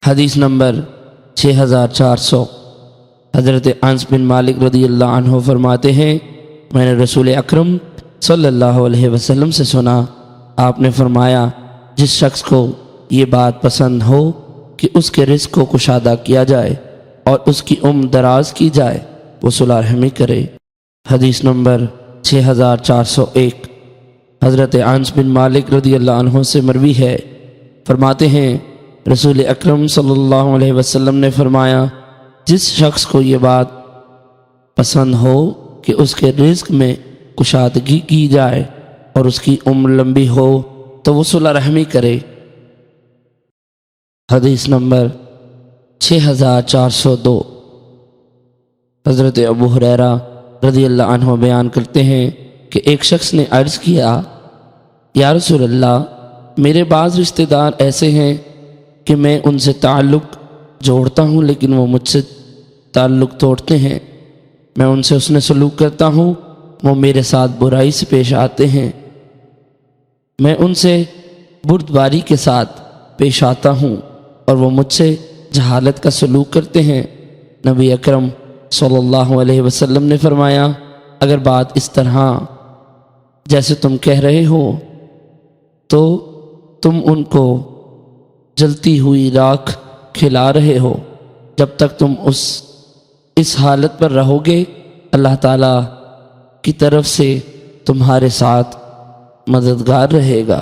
حدیث نمبر 6400۔ حضرت انس بن مالک رضی اللہ عنہ فرماتے ہیں، میں نے رسول اکرم صلی اللہ علیہ وسلم سے سنا، آپ نے فرمایا، جس شخص کو یہ بات پسند ہو کہ اس کے رزق کو کشادہ کیا جائے اور اس کی عمر دراز کی جائے، وہ صلح رحمی کرے۔ حدیث نمبر 6401۔ حضرت انس بن مالک رضی اللہ عنہ سے مروی ہے، فرماتے ہیں رسول اکرم صلی اللہ علیہ وسلم نے فرمایا، جس شخص کو یہ بات پسند ہو کہ اس کے رزق میں کشادگی کی جائے اور اس کی عمر لمبی ہو تو وہ صلح رحمی کرے۔ حدیث نمبر 6402۔ حضرت ابو ہریرہ رضی اللہ عنہ بیان کرتے ہیں کہ ایک شخص نے عرض کیا، یا رسول اللہ، میرے بعض رشتہ دار ایسے ہیں کہ میں ان سے تعلق جوڑتا ہوں لیکن وہ مجھ سے تعلق توڑتے ہیں، میں ان سے حسن سلوک کرتا ہوں، وہ میرے ساتھ برائی سے پیش آتے ہیں، میں ان سے بردباری کے ساتھ پیش آتا ہوں اور وہ مجھ سے جہالت کا سلوک کرتے ہیں۔ نبی اکرم صلی اللہ علیہ وسلم نے فرمایا، اگر بات اس طرح جیسے تم کہہ رہے ہو تو تم ان کو جلتی ہوئی راکھ کھلا رہے ہو، جب تک تم اس حالت پر رہو گے اللہ تعالیٰ کی طرف سے تمہارے ساتھ مددگار رہے گا۔